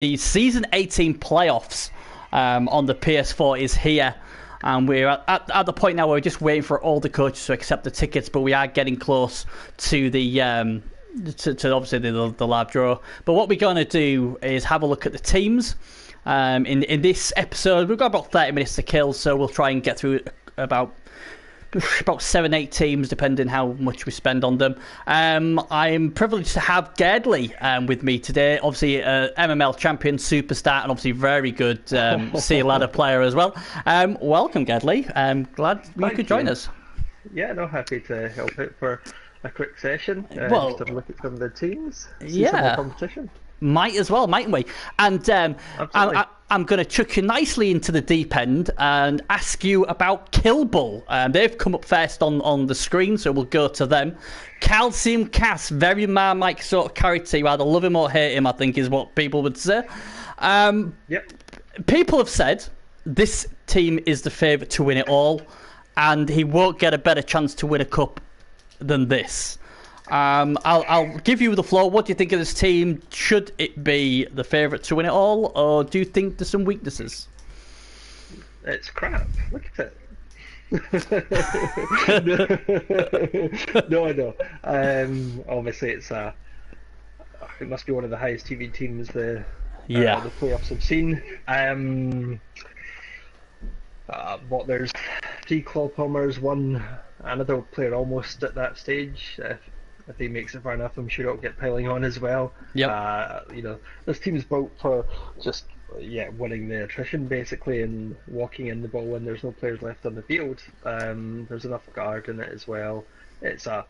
The season 18 playoffs on the PS4 is here. And we're at the point now where we're just waiting for all the coaches to accept the tickets, but we are getting close to the to obviously the live draw. But what we're going to do is have a look at the teams. In this episode, we've got about 30 minutes to kill, so we'll try and get through about 7-8 teams, depending how much we spend on them. I'm privileged to have Gerdley with me today. Obviously, MML champion, superstar, and obviously very good sea ladder player as well. Welcome, Gerdley. I'm glad you could join us. Yeah, no, happy to help out for a quick session. Well, just to look at some of the teams, see some of the competition. Might as well, mightn't we? And I'm going to chuck you nicely into the deep end and ask you about Killbull. They've come up first on the screen, so we'll go to them. Calcium Cass, very Marmite sort of character. You either love him or hate him, I think is what people would say. Yep. People have said this team is the favourite to win it all, and he won't get a better chance to win a cup than this. I'll give you the floor. What do you think of this team? Should it be the favourite to win it all, or do you think there's some weaknesses? It's crap. Look at it. No. Obviously, it must be one of the highest TV teams the playoffs have seen. There's 3 claw palmers, another player almost at that stage. If he makes it far enough, I'm sure it'll get piling on as well. Yep. This team's built for just winning the attrition basically and walking in the ball when there's no players left on the field. There's enough guard in it as well. It's a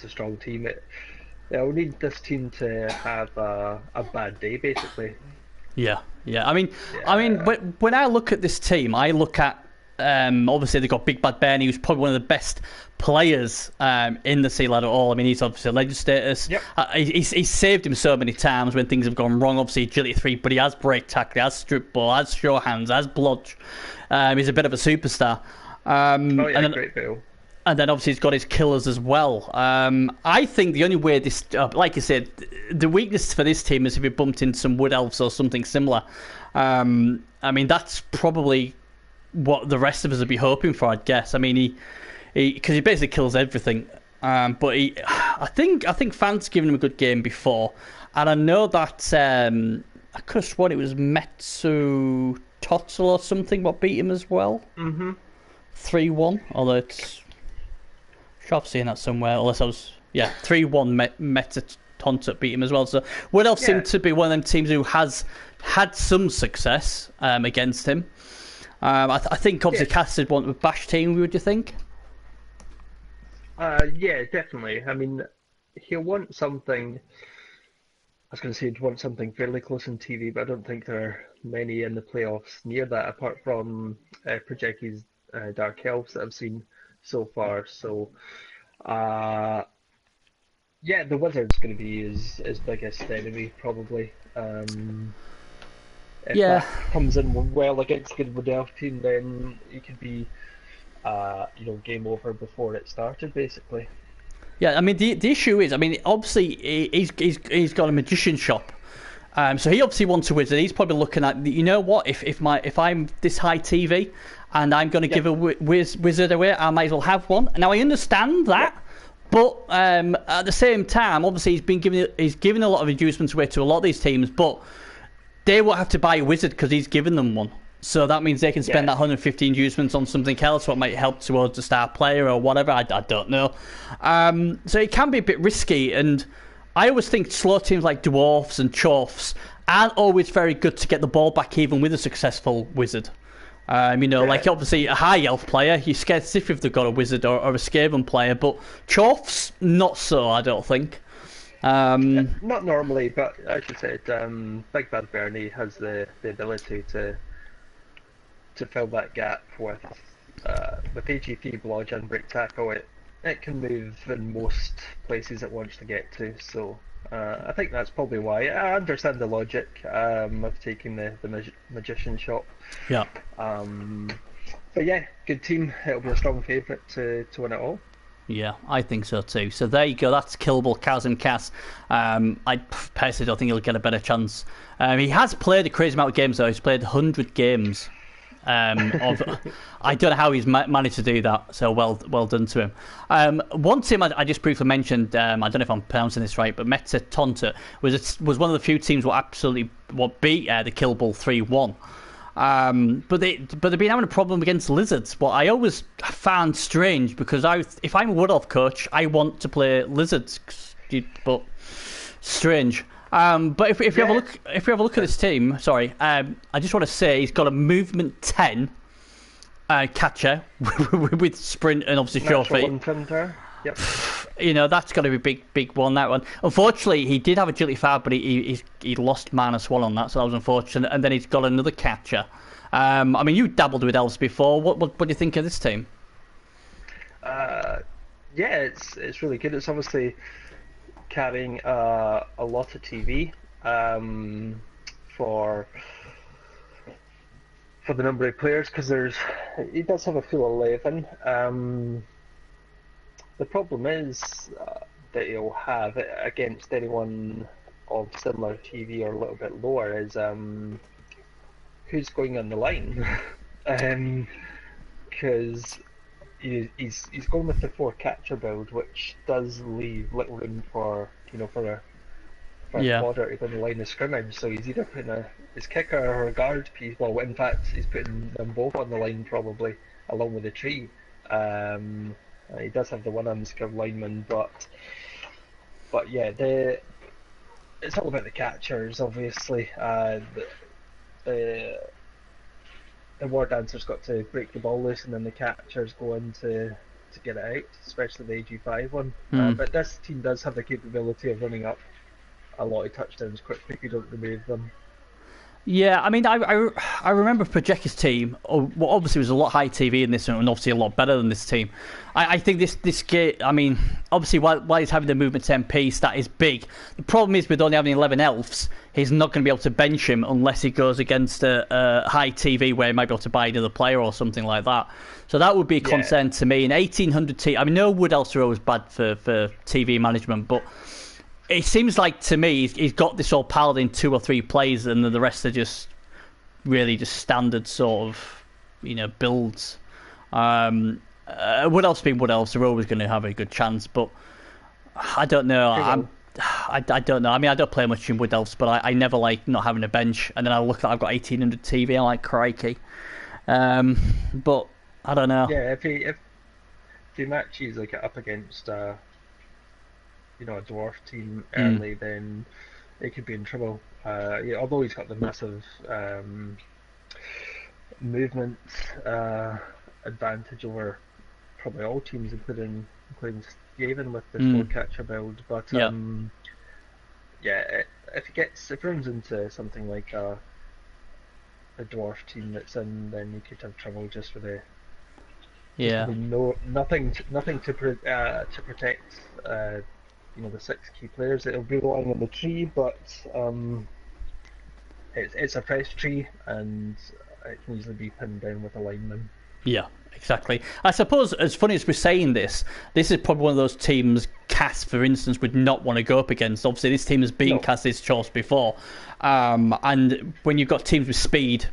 strong team. We'll need this team to have a bad day basically. Yeah. I mean, when I look at this team, I look at obviously they've got Big Bad Bernie, who's probably one of the best players in the sea ladder at all. I mean, he's obviously a legend status. Yep. He's saved him so many times when things have gone wrong. Obviously agility 3, but he has break tackle, he has strip ball, has sure hands, has blodge. He's a bit of a superstar. Great bill. And then obviously he's got his killers as well. I think the only way this, like you said, the weakness for this team is if he bumped into some wood elves or something similar. I mean, that's probably what the rest of us would be hoping for, I'd guess. I mean, because he basically kills everything. But I think fans given him a good game before, and I know that I could have sworn it was Metsu Totzel or something what beat him as well. 3-1, although it's. I'm sure I've seen that somewhere. Unless I was 3-1 Meta Tonta beat him as well. So Wood Elf seemed to be one of them teams who has had some success against him. I think obviously Cass would want a bash team. Would you think? Yeah, definitely. I mean, he'll want something. I was going to say he'd want something fairly close in TV, but I don't think there are many in the playoffs near that, apart from Projecki's Dark Elves that I've seen so far. So, the Wizard's going to be his biggest enemy, probably. If that comes in well against a good Wood Elf team, then he could be, game over before it started, basically. Yeah, I mean the issue is, I mean obviously he's got a magician shop, so he obviously wants a wizard. He's probably looking at, you know what, if I'm this high TV and I'm going to give a wizard away, I might as well have one. Now I understand that. But at the same time, obviously he's given a lot of inducements away to a lot of these teams, but they will have to buy a wizard because he's given them one. So that means they can spend that 150 inducements on something else, what might help towards the star player or whatever. I don't know. So it can be a bit risky. And I always think slow teams like Dwarfs and Chorfs aren't always very good to get the ball back even with a successful wizard. Like obviously a high elf player, you're scared stiff if they've got a wizard or a Skaven player, but Chorfs, not so, I don't think. Not normally, but as you said, Big Bad Bernie has the ability to fill that gap with AG3 Blodge and Break Tackle. It can move in most places it wants to get to, so I think that's probably why. I understand the logic of taking the Magician shot. Yeah. But yeah, good team. It'll be a strong favourite to win it all. Yeah, I think so too. So there you go. That's Killable, Kaz and Cass. I personally don't think he'll get a better chance. He has played a crazy amount of games though. He's played 100 games. I don't know how he's managed to do that. So well done to him. One team I just briefly mentioned. I don't know if I'm pronouncing this right, but Meta Tonta was one of the few teams what beat the Killable 3-1. But they've been having a problem against Lizards. What I always found strange, because if I'm a Wood Elf coach, I want to play Lizards, but strange. But if you have a look at this team, I just want to say he's got a movement 10 catcher with sprint and obviously short feet. Yep. That's got to be big one. That one. Unfortunately, he did have agility 5, but he lost -1 on that, so that was unfortunate. And then he's got another catcher. You dabbled with elves before. What do you think of this team? Yeah, it's really good. It's obviously carrying a lot of TV for the number of players, because he does have a full 11. The problem is that he'll have against anyone of similar TV or a little bit lower is who's going on the line, because he's going with the 4 catcher build, which does leave little room for a fodder to go on the line of scrimmage. So he's either putting his kicker or a guard piece. Well, in fact, he's putting them both on the line probably along with the tree. He does have the one unskilled lineman, but yeah, it's all about the catchers, obviously. The War Dancer's got to break the ball loose, and then the catchers go in to get it out, especially the AG5 one. But this team does have the capability of running up a lot of touchdowns quickly if you don't remove them. Yeah, I remember Project's team. Obviously, was a lot high TV in this one, and obviously a lot better than this team. I think this game. Obviously, while he's having the movement 10 piece, that is big. The problem is with only having 11 elves, he's not going to be able to bench him unless he goes against a high TV where he might be able to buy another player or something like that. So that would be a concern to me. In 1800 TV, no Wood Elves are always bad for TV management, but it seems like to me he's got this all paladin 2 or 3 plays, and the rest are just really just standard sort of builds. Wood Elves being Wood Elves, they're always going to have a good chance, but I don't know. I don't know. I don't play much in Wood Elves, but I never like not having a bench. And then I look at I've got 1800 TV. I'm like, crikey. But I don't know. Yeah, if he matches like up against a dwarf team early, then it could be in trouble. Although he's got the massive movement advantage over probably all teams, including Skaven with the 4 catcher build. But if he runs into something like a dwarf team that's in, then you could have trouble just with the nothing to protect the 6 key players. It'll be lying in the tree, but it's a fresh tree, and it can easily be pinned down with a lineman. Yeah, exactly. I suppose, as funny as we're saying this is probably one of those teams Cass, for instance, would not want to go up against. Obviously, this team has beaten Cass's choice before. And when you've got teams with speed,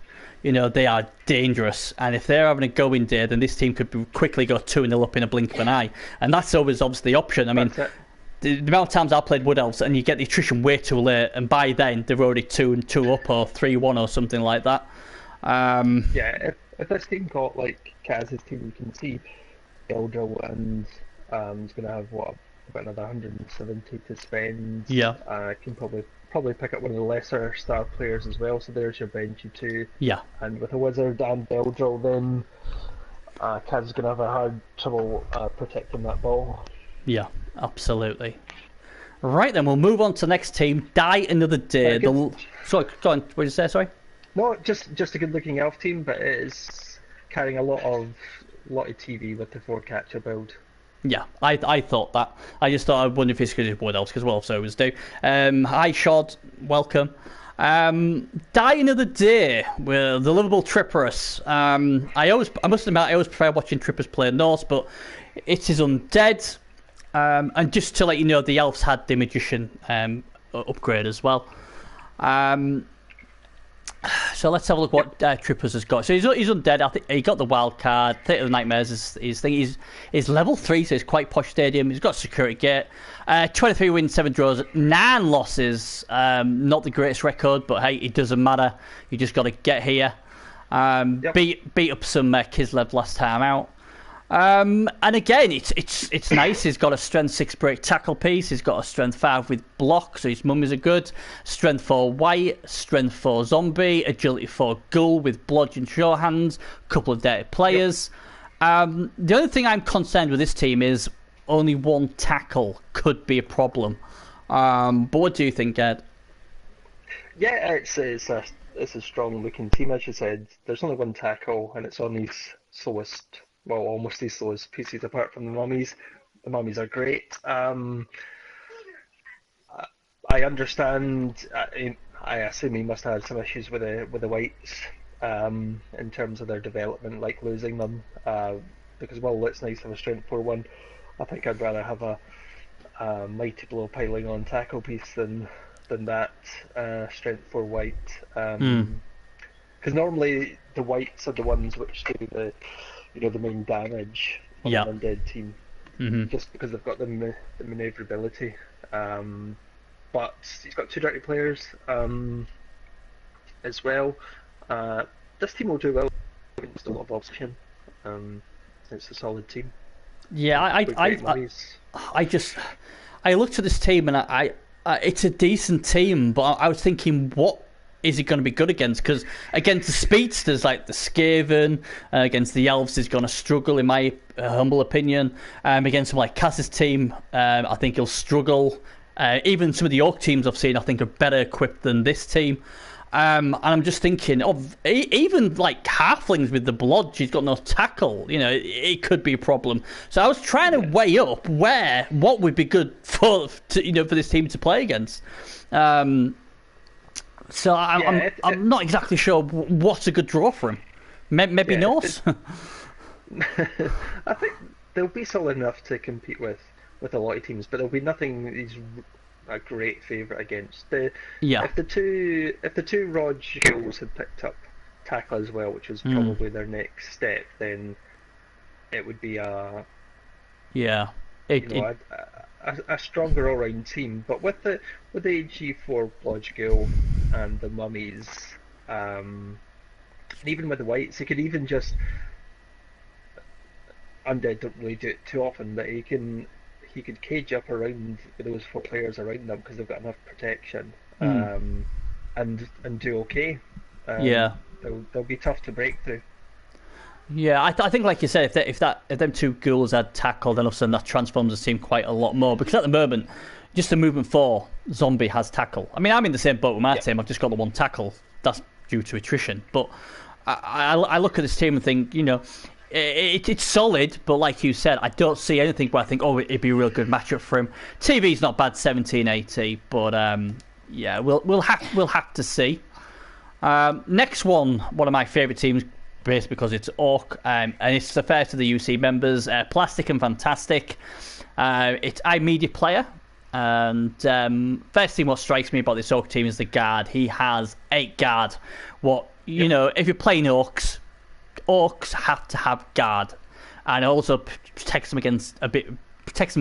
they are dangerous. And if they're having a going day, then this team could quickly go 2-0 up in a blink of an eye. And that's always obviously the option. The amount of times I played Wood Elves, and you get the attrition way too late, and by then they're already 2-2 up or 3-1 or something like that. If this team got like Kaz's team, you can see Eldril, and he's going to have about another 170 to spend. Yeah, can probably pick up one of the lesser star players as well. So there's your benchy too. Yeah, and with a wizard and Eldril, then Kaz is going to have a hard trouble protecting that ball. Yeah, absolutely. Right then, we'll move on to the next team. Die Another Day. Sorry, go on. What did you say? Sorry. No, just a good-looking elf team, but it is carrying a lot of TV with the 4 catcher build. Yeah, I thought that. I just thought, I wonder if it's because it's Wood Elves, because Wood Elves always do. Hi, Shod. Welcome. Die Another Day with the Liverpool Trippers. I must admit, I always prefer watching Trippers play Norse, but it is undead. And just to let you know, the elves had the magician upgrade as well. So let's have a look what Trippers has got. So he's undead. I think he got the wild card. Theatre of the Nightmares is his thing. He's level 3, so it's quite posh stadium. He's got security gate. 23 wins, 7 draws, 9 losses. Not the greatest record, but hey, it doesn't matter. You just got to get here. Yep. Beat up some Kislev last time out. And again, it's nice. He's got a strength 6 break tackle piece. He's got a strength 5 with block, so his mummies are good. Strength 4 white, strength 4 zombie, agility 4 ghoul with bludgeon show hands. Couple of dirty players. Yep. The only thing I'm concerned with this team is only 1 tackle could be a problem. But what do you think, Ed? Yeah, it's a strong looking team, as you said. There's only 1 tackle, and it's on his slowest. Well, almost these slowest pieces apart from the mummies. The mummies are great. I understand. I assume he must have had some issues with the whites in terms of their development, like losing them. Because while it's nice to have a strength 4-1, I think I'd rather have a mighty blow piling on tackle piece than that strength 4 white. Because normally the whites are the ones which do the main damage on an undead team, just because they've got the maneuverability. But he's got 2 dirty players as well. This team will do well against a lot of opposition. It's a solid team. Yeah, I looked at this team and I it's a decent team, but I was thinking, what is he going to be good against? Because against the speedsters like the Skaven, against the elves, he's going to struggle, in my humble opinion. Against someone like Cass's team, I think he'll struggle. Even some of the Orc teams I've seen, I think, are better equipped than this team. And I'm just thinking of even like halflings with the blodge, he's got no tackle. It could be a problem. So I was trying to weigh up what would be good for this team to play against. So I'm not exactly sure what's a good draw for him. Maybe Norse. I think they'll be solid enough to compete with a lot of teams, but there'll be nothing he's a great favourite against. If the two Rog Ghouls had picked up tackle as well, which was probably their next step, then it would be a stronger all-round team. But with the G4 Lodge Ghoul and the mummies, and even with the whites, he could even just undead don't really do it too often, but he could cage up around those 4 players around them because they've got enough protection, and do okay. They'll be tough to break through. Yeah, I think, like you said, if them 2 ghouls had tackle, then all of a sudden that transforms the team quite a lot more. Because at the moment, just the movement 4 zombie has tackle. I mean, I'm in the same boat with my team. I've just got the 1 tackle. That's due to attrition. But I look at this team and think, it's solid. But like you said, I don't see anything where I think, it'd be a real good matchup for him. TV's not bad, 1780, but we'll have to see. Next one of my favourite teams, based because it's Orc, and it's fair to the UC members. Plastic and fantastic. It's iMedia player, and first thing what strikes me about this Orc team is the guard. He has 8 guard. If you're playing Orcs have to have guard, and it also protects them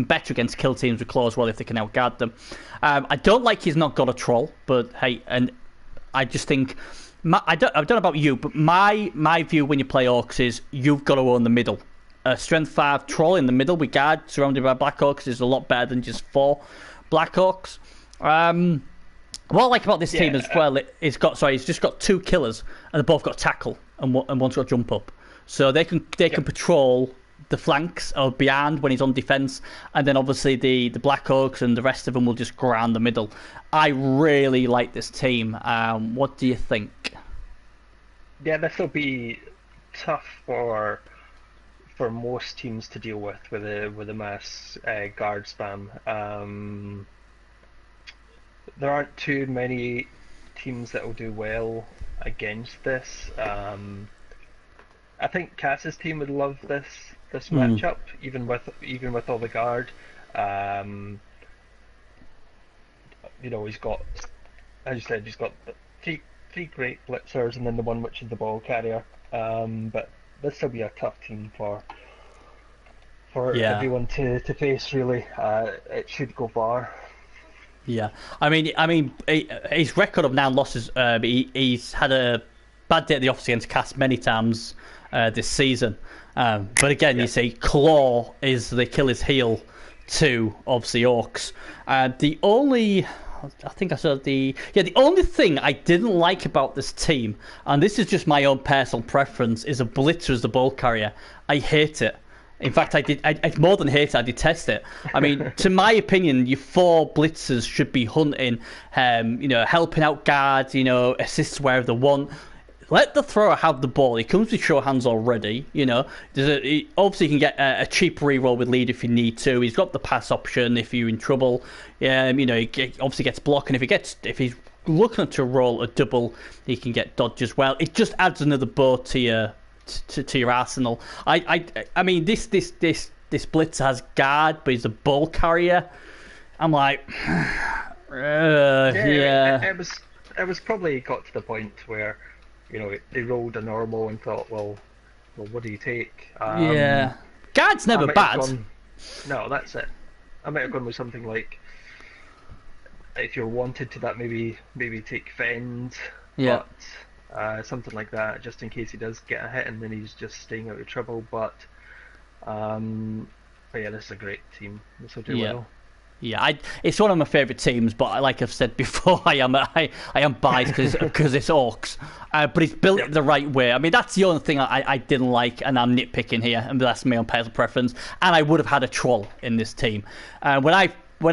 better against kill teams with claw as well if they can outguard them. I don't like he's not got a troll, but hey, and I just think. I don't know about you, but my view when you play Orcs is you've got to own the middle. Strength 5 troll in the middle with guard surrounded by Black Orcs is a lot better than just 4 Black Orcs. What I like about this team as well, it's just got 2 killers and they've both got tackle and one's got jump up, so they can patrol the flanks or behind when he's on defense, and then obviously the Black Orcs and the rest of them will just ground the middle. I really like this team. What do you think? Yeah, this will be tough for most teams to deal with a mass guard spam. There aren't too many teams that will do well against this. I think Cass's team would love this matchup, even with all the guard. He's got, as you said, he's got three great blitzers and then the one which is the ball carrier. But this will be a tough team for everyone to face. Really, it should go far. Yeah, I mean, his record of 9 losses. He's had a bad day at the office against Cass many times this season. But again, you see, Claw is the Achilles heel to obviously Orcs. The only thing I didn't like about this team, and this is just my own personal preference, is a blitzer as the ball carrier. I hate it. In fact, I more than hate it, I detest it. I mean, to my opinion, your 4 blitzers should be hunting, helping out guards, assists wherever they want. Let the thrower have the ball. He comes with sure hands already. Obviously you can get a cheap reroll with lead if you need to. He's got the pass option if you're in trouble. He obviously gets blocked, and if he's looking to roll a double, he can get dodge as well. It just adds another bow to your arsenal. I mean, this blitz has guard, but he's a ball carrier. I'm like, yeah. It was probably got to the point where, they rolled a normal and thought, well, what do you take? Yeah, guard's never bad. No, that's it. I might have gone with something like, if you're wanted to that, maybe take fend. Yeah. But, something like that, just in case he does get a hit and then he's just staying out of trouble. But yeah, this is a great team. This will do well. Yeah, it's one of my favourite teams, but like I've said before, I am biased because it's Orcs. But it's built the right way. I mean, that's the only thing I didn't like, and I'm nitpicking here, and that's my own personal preference. And I would have had a troll in this team. When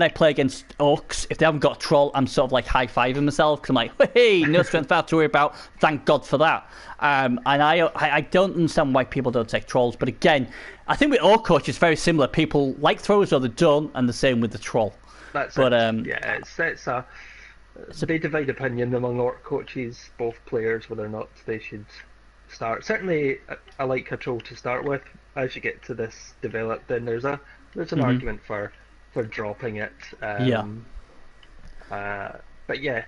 I play against Orcs, if they haven't got a troll, I'm sort of like high-fiving myself, because I'm like, hey, no strength power to worry about. Thank God for that. And I don't understand why people don't take trolls. But again, I think with Orc coach, it's very similar. People like throwers or they don't, and the same with the troll. It's a they divide opinion among Orc coaches, both players, whether or not they should start. Certainly, I like a troll to start with. As you get to this developed, then there's an argument for dropping it. But yeah,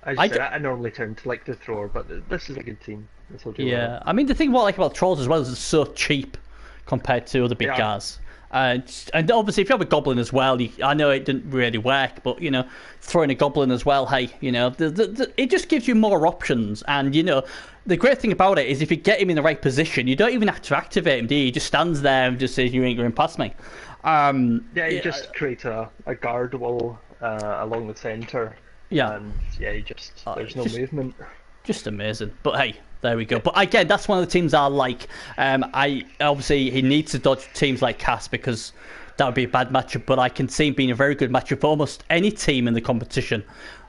as you said, I normally turn to like the thrower, but this is a good team. This will do well. I mean, the thing what I like about trolls as well is it's so cheap compared to other big guys. And obviously, if you have a goblin as well, I know it didn't really work, but throwing a goblin as well, hey, it just gives you more options. And the great thing about it is if you get him in the right position, you don't even have to activate him, do you? He just stands there and just says, "You ain't going past me." You just create a guard wall along the centre. Yeah. And there's no movement. Just amazing. But hey, there we go. But again, that's one of the teams I like. Obviously he needs to dodge teams like Cass because that would be a bad matchup. But I can see him being a very good matchup for almost any team in the competition.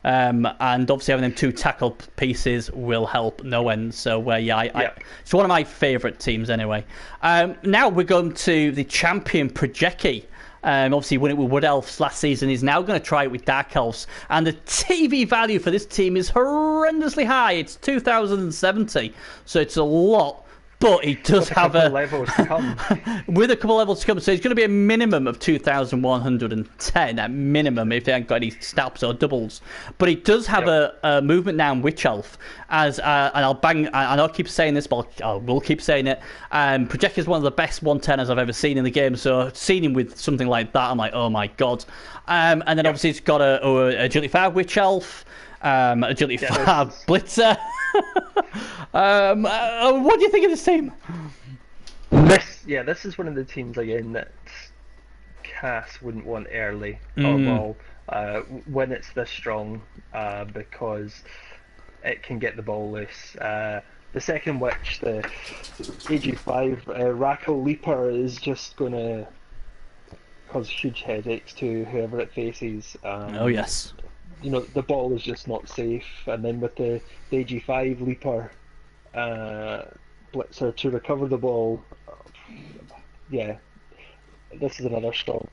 And obviously having them 2 tackle pieces will help no end. So it's one of my favourite teams anyway. Now we're going to the champion Projecki. Obviously won it with Wood Elves last season. He's now going to try it with Dark Elves, and the TV value for this team is horrendously high. It's 2,070, so it's a lot. But he does have levels to come. With a couple levels to come, so it's going to be a minimum of 2,110 at minimum if they haven't got any stabs or doubles. But he does have a movement now in Witch Elf, and I'll keep saying this, but I will keep saying it. Project is one of the best 110ers I've ever seen in the game, so seeing him with something like that, I'm like, oh my god. And then obviously it's got a Agility 5 Witch Elf, Agility 5 Blitzer. What do you think of this team? This is one of the teams again that Cass wouldn't want early or when it's this strong, because it can get the ball loose. The second witch, the AG5 Rackle Leaper, is just going to cause huge headaches to whoever it faces. Oh yes. The ball is just not safe, and then with the AG5 Leaper Blitzer to recover the ball, this is another strong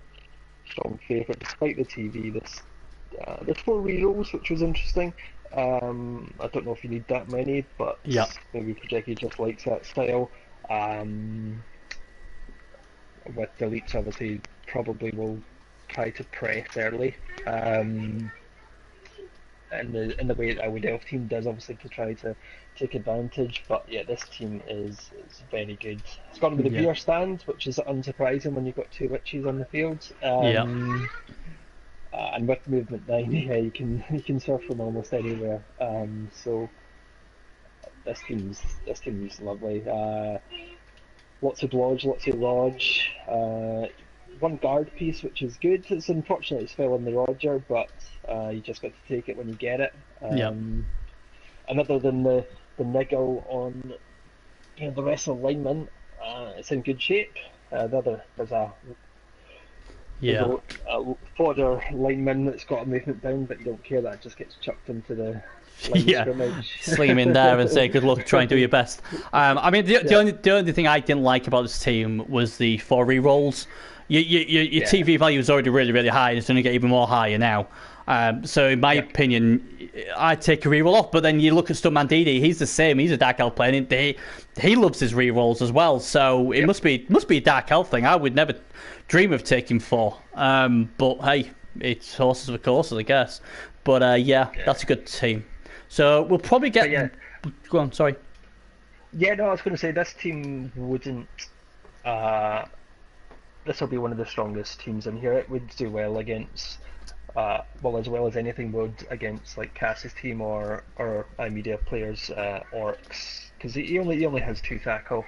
favourite. Despite the TV, there's 4 rerolls, which was interesting. I don't know if you need that many, but Yeah. maybe Projecti just likes that style. Um, with the elites, obviously, probably will try to press early. Um, in the way that our Delft team does, obviously, to try to take advantage. But yeah, this team is very good. It's got to be the Yeah. beer stand, which is unsurprising when you've got two witches on the field. Yeah. And with movement 9, yeah, you can surf from almost anywhere. So this team's lovely. Lots of blodge, lots of lodge. One guard piece, which is good. It's unfortunate it's fell on the Roger, but you just got to take it when you get it. Yeah. And other than the niggle on the rest of the linemen, it's in good shape. There's Yeah. a fodder lineman that's got a movement down, but you don't care, that just gets chucked into the line Yeah. scrimmage. Sling him in there and say good luck, try and do your best. I mean, the only thing I didn't like about this team was the 4 re-rolls. Your TV value is already really, really high, and it's going to get even more higher now. So in my opinion, I'd take a re-roll off, but then you look at Stummandini, he's the same, he's a Dark Elf player, and he loves his re-rolls as well, so it must be a Dark Elf thing. I would never dream of taking 4. But hey, it's horses for courses, I guess. But that's a good team. So we'll probably get... Go on, sorry. Yeah, no, I was going to say this team wouldn't... this will be one of the strongest teams in here. It would do well against... as well as anything would against like Cass's team or iMedia players, Orcs, because he only has 2 tackle.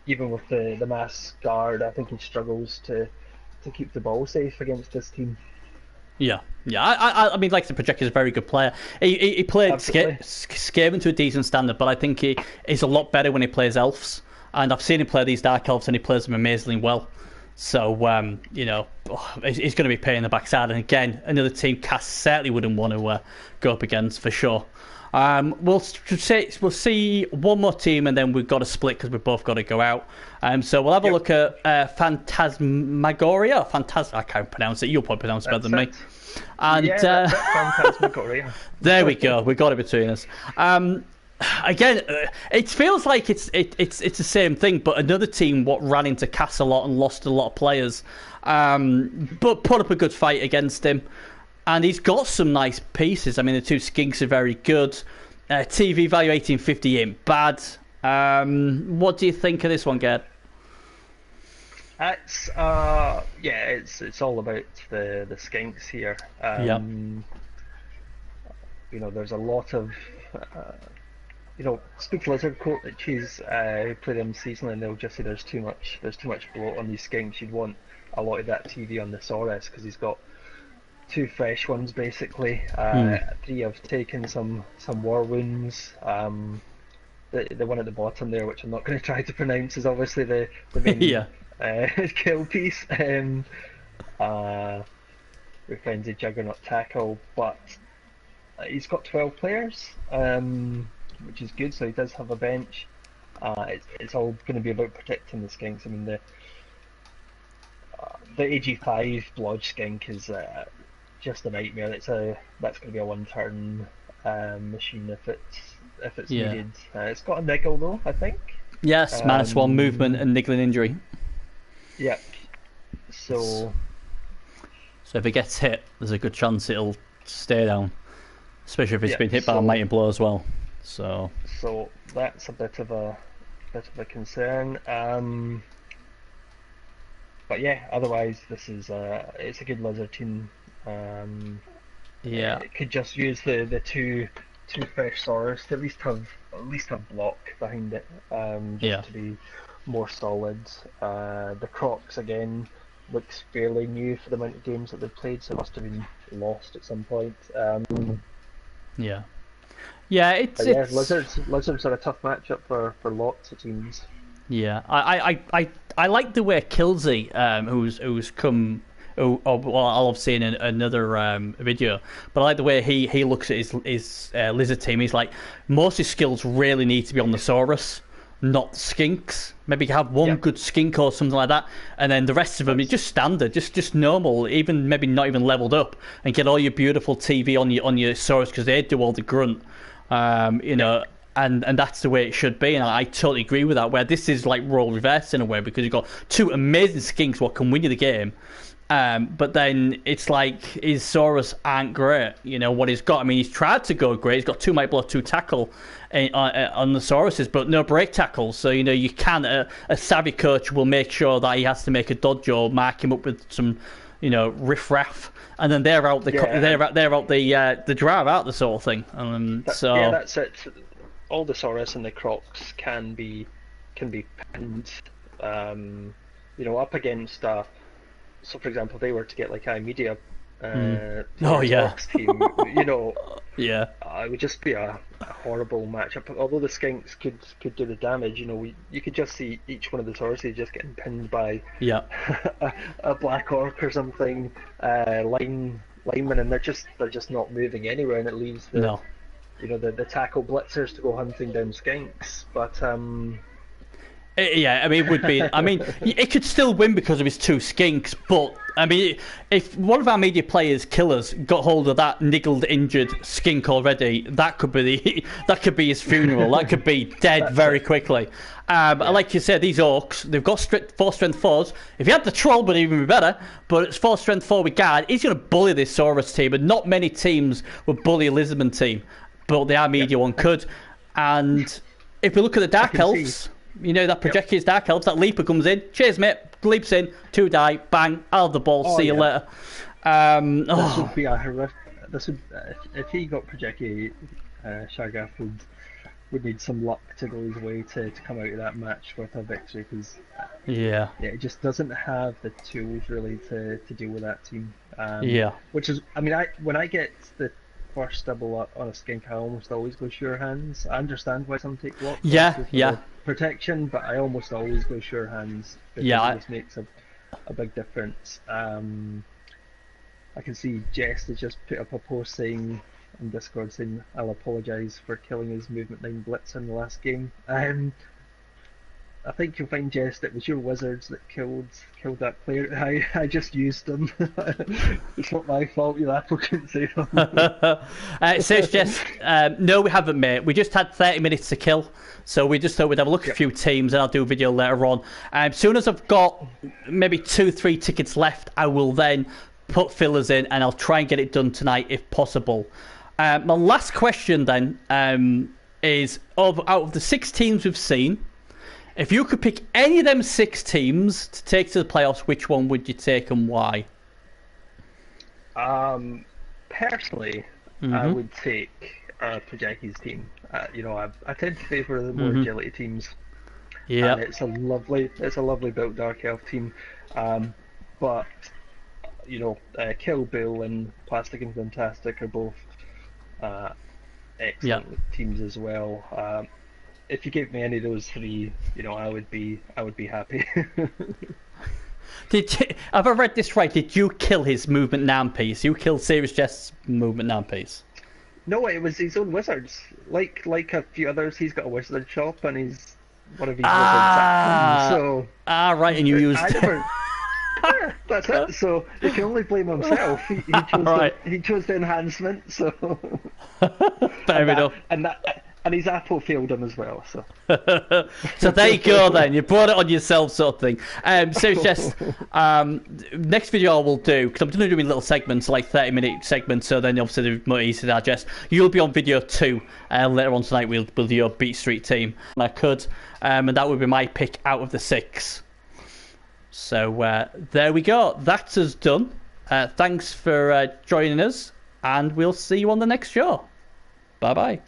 Even with the mass guard, I think he struggles to keep the ball safe against this team. Yeah. I mean, like the Projector is a very good player. He played Skaven to a decent standard, but I think he is a lot better when he plays elves. And I've seen him play these Dark Elves, and he plays them amazingly well. So, he's going to be paying the backside. And again, another team Cass certainly wouldn't want to go up against, for sure. We'll see one more team, and then we've got to split because we've both got to go out. So we'll have a look at Phantasmagoria. I can't pronounce it. You'll probably pronounce it better than me. And Phantasmagoria. There we go. We've got it between us. Again, it feels like it's the same thing, but another team ran into Cass a lot and lost a lot of players, but put up a good fight against him. And he's got some nice pieces. I mean, the 2 skinks are very good. TV value 1850 ain't bad. What do you think of this one, Gerd? It's it's all about the skinks here. There's a lot of speak to Lizard Coat that who play them seasonally, and they'll just say there's too much bloat on these skinks. You'd want a lot of that TV on the Saurus because he's got 2 fresh ones basically. 3 have taken some war wounds. The one at the bottom there, which I'm not going to try to pronounce, is obviously the main kill piece. We find the Juggernaut tackle, but he's got 12 players, which is good. So he does have a bench. It's all going to be about protecting the skinks. I mean the AG5 Blodge skink is just a nightmare. That's going to be a 1-turn machine if it's needed. It's got a niggle though, I think. Yes, -1 movement and niggling injury. Yep. So if it gets hit, there's a good chance it'll stay down, especially if it's been hit by a mighty blow as well. So that's a bit of a concern. But yeah, otherwise this is it's a good Lizard team. It could just use the two fresh Saurus to at least have block behind it, to be more solid. The Crocs again looks fairly new for the amount of games that they've played, so it must have been lost at some point. Lizards are a tough matchup for lots of teams. Yeah, I like the way Kilsey, who's come. I'll have seen in another video, but I like the way he looks at his Lizard team. He's like, most of his skills really need to be on the Saurus, not skinks. Maybe have one good skink or something like that, and then the rest of them is just standard, just normal, even maybe not even leveled up, and get all your beautiful TV on your Saurus because they do all the grunt, you know, and that's the way it should be. And I totally agree with that. Where this is like role reverse in a way because you've got two amazing skinks what can win you the game. But then it's like his Saurus aren't great. You know what he's got. I mean, he's tried to go great. He's got 2 might blow, 2 tackle on the Sauruses, but no break tackles. So you know you can a savvy coach will make sure that he has to make a dodge or mark him up with some, you know, riff raff, and then they're out the drive out the sort of thing. That's it. All the Saurus and the Crocs can be pinned. You know, up against so, for example, they were to get like iMedia team, you know, it would just be a horrible matchup. Although the Skinks could do the damage, you know, you could just see each one of the Tauruses just getting pinned by a Black Orc or something, lineman, and they're just not moving anywhere, and it leaves the tackle blitzers to go hunting down Skinks. But yeah, I mean, it would be. I mean, it could still win because of his 2 skinks, but I mean, if one of our media players, killers, got hold of that niggled, injured skink already, that could be his funeral. That could be dead very quickly. Like you said, these orcs, they've got 4 strength 4s. If he had the troll, but even be better. But it's 4 strength 4 with guard. He's going to bully this Saurus team, and not many teams would bully a Lisbon team, but the our media one could. And if we look at the Dark Elves. You know, that Projecti's Dark Elves, that Leaper comes in, cheers mate, leaps in, 2 die, bang, out of the ball, see you later. This would be a horrific. This would, if he got Projecti, Shagaf would need some luck to go his way to come out of that match with a victory, because it just doesn't have the tools really to deal with that team. Which is, I mean, when I get the first double up on a skink, I almost always go sure hands. I understand why some take block. Protection, but I almost always go sure hands because it just makes a big difference. I can see Jess has just put up a post saying on Discord saying I'll apologise for killing his movement 9 blitz in the last game. I think you'll find, Jess, that it was your wizards that killed that player. I just used them. It's not my fault. Your Apple couldn't say them. Says Jess, no, we haven't, mate. We just had 30 minutes to kill, so we just thought we'd have a look at a few teams, and I'll do a video later on. As soon as I've got maybe 2-3 tickets left, I will then put fillers in, and I'll try and get it done tonight if possible. My last question then is, out of the 6 teams we've seen, if you could pick any of them 6 teams to take to the playoffs, which one would you take and why? Personally, I would take Projecti's team. You know, I tend to favour the more agility teams. Yeah, and it's a lovely built Dark Elf team. But you know, Kill Bill and Plastic and Fantastic are both excellent teams as well. If you gave me any of those 3, you know, I would be happy. Have I read this right? Did you kill his movement 9 piece? You killed Serious Jest's movement 9 piece? No, it was his own wizards. Like a few others, he's got a wizard shop and he's one of his wizards. So right, and you used. Yeah, that's it. So you can only blame himself. He chose the enhancement. So fair enough. And his Apple failed him as well. So so there you go then. You brought it on yourself, sort of thing. So just next video I will do, because I'm going to do little segments, like 30-minute segments, so then obviously they're more easy to digest. You'll be on video 2 later on tonight with your Beat Street team. And I could, and that would be my pick out of the 6. So there we go. That's us done. Thanks for joining us, and we'll see you on the next show. Bye bye.